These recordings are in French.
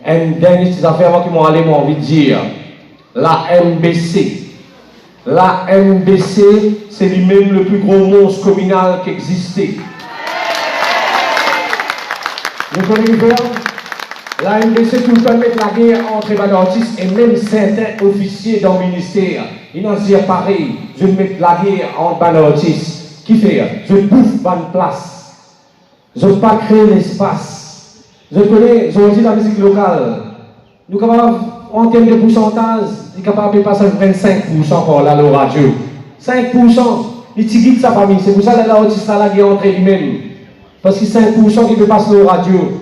une dernière petite affaire qui m'ont allé, m'ont envie de dire. La MBC. La MBC, c'est lui-même le plus gros monstre communal qui existait. Vous connaissez bien? La MBC tout le temps met la guerre entre Banortis et même certains officiers dans le ministère. Ils n'ont dit pareil, je vais mettre la guerre entre Banortis. Qui fait? Je bouffe une place. Je ne veux pas créer l'espace. Je connais, je dis la musique locale. Nous sommes capables, en termes de pourcentage, nous sommes capables de passer 25% pour la radio. 5%, ils tirent de sa famille. C'est pour ça que l'artiste a la guerre entre lui-même. Parce que 5% qui peut passer la radio.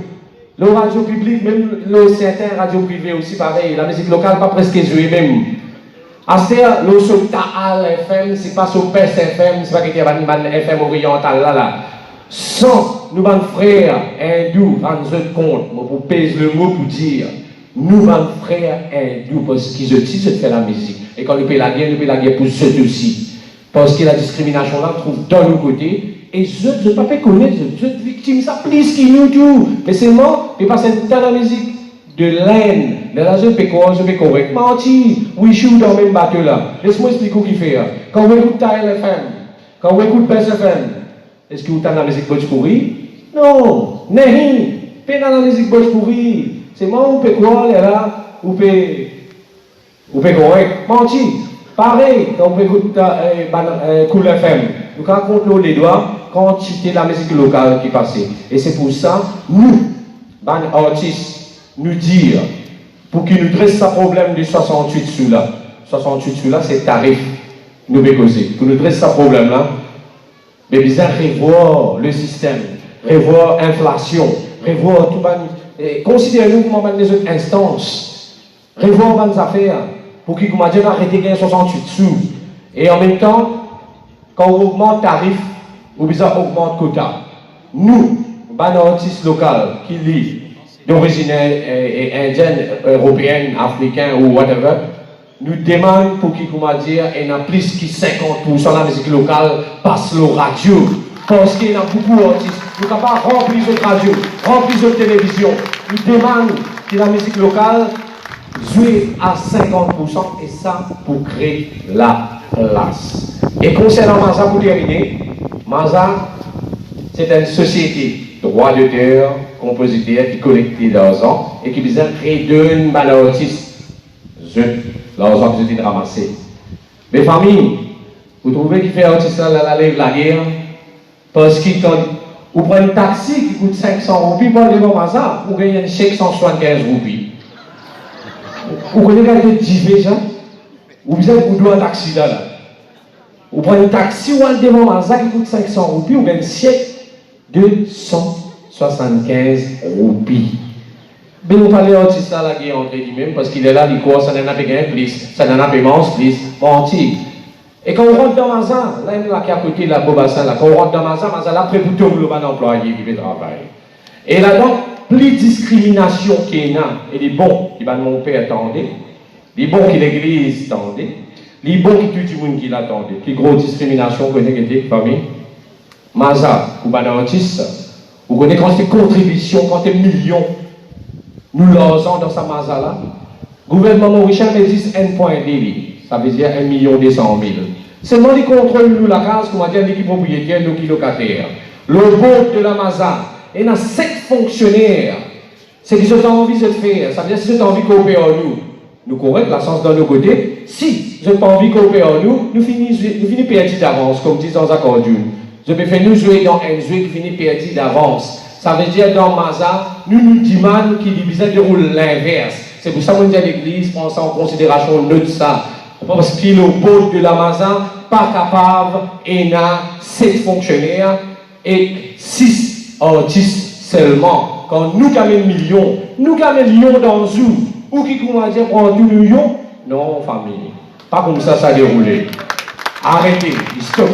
Le radio public, même le certain radio privé aussi pareil. La musique locale, pas presque jouée même. Aster, le sur Taal FM, c'est pas sur PES FM, c'est pas qu'il y a une FM orientale là. Sans nous, nos frères hindous, rendent compte, pour pèse le mot pour dire, nous, nos frères hindous, parce qu'ils utilisent de faire la musique. Et quand nous payons la guerre pour ceux aussi. Parce que la discrimination là, trouve dans le côté. Et je ne peux pas connaître, je suis victime, ça plus qu'il nous tout. Mais c'est moi, je passe dans la musique de laine, de la je peux correct. Menti, oui, je suis dans le même bateau là. Laisse-moi expliquer ce qu'il fait. Quand on écoute Taal FM, quand on écoute PES FM, est-ce que vous avez la musique Bojpuri? Non, n'est pas dans la musique Bojpuri. C'est moi ou peut quoi là, ou peut correct. Menti. Pareil, quand on écoute Cool FM, nous comptons les doigts quand c'était la musique locale qui passait. Et c'est pour ça, nous, artistes, nous dire, pour qu'ils nous dressent ce problème de 68 sous là. 68 sous là, c'est tarif. Nous causer. Pour nous dresser ce problème là, mais bien revoir le système, revoir l'inflation, revoir tout le considérez-nous comme les autres instances, revoir les affaires, pour qu'ils nous disent arrêter de 68 sous. Et en même temps, quand on augmente le tarif, on augmente le quota. Nous, les artistes locaux qui lisent, d'origine indienne, européenne, africaine ou whatever, nous demandons pour qu'ils il y a plus que 50% de la musique locale passe le radio. Parce qu'il y a beaucoup d'artistes. Nous ne pouvons pas remplir de radio, remplir de télévision. Nous demandons que la musique locale joue à 50% et ça pour créer la place. Et concernant Maza, pour terminer, Maza, c'est une société, droit d'auteur, compositeur qui collecte l'argent et qui vient créer deux artistes. L'argent que je dis ramasser. Mes familles, vous trouvez qu'il fait artiste la guerre? Parce que quand vous prenez un taxi qui coûte 500 roupies pour aller voir ça, vous gagnez un chèque 175 roupies. Vous connaissez quelqu'un qui dit ça? Vous êtes pour un taxi là. Vous prenez un taxi ou allez devant Maza qui coûte 500 roupies, vous gagnez un chèque de 175 roupies. Mais nous parlons d'artiste à la guerre entre lui-même parce qu'il est là, il croit, ça n'en a pas gagné plus, ça n'en a pas mangé plus, menti. Et quand on rentre dans Maza, là, il y a à côté la Bobassin, là, quand on rentre dans Maza, là, après pour tout le monde employé qui fait travail. Et là, donc, plus de discrimination qu'il y a, et les bons qui va mon père attendait, les bons qui l'église attendait, les bons qui tout le monde qui l'attendait, qui grosse discrimination qu'on a été famille. Maza, ou ben artiste, vous connaissez quand c'est contribution, quand c'est millions. Nous l'osons dans sa Maza là. Gouvernement mauricien existe 1.2, ça veut dire 1,2 million. Seulement les contrôles nous la case, comme on dit, l'équipe propriétaire, nous qui locataires. Le vote de la Maza, il y a 5 fonctionnaires. C'est qu'ils ont envie de faire. Ça veut dire si vous avez envie de coopérer en nous correct, la sens dans nos côtés. Si vous n'avez pas envie de coopérer en nous finissons perdu d'avance, comme disent dans accordion. Je peux faire nous jouer dans un jeu qui finit perdu d'avance. Ça veut dire dans Maza, nous demandons qu'il déroule l'inverse. C'est pour ça qu'on dit à l'église, pensant en considération de ça. Parce que le vote de la Maza, pas capable, et a 7 fonctionnaires et 6 artistes seulement. Quand nous gagnons millions, nous gagnons millions dans le zoo. Ou qui commence à dire prendre 2 millions? Non, famille. Pas comme ça déroule. Arrêtez, stop.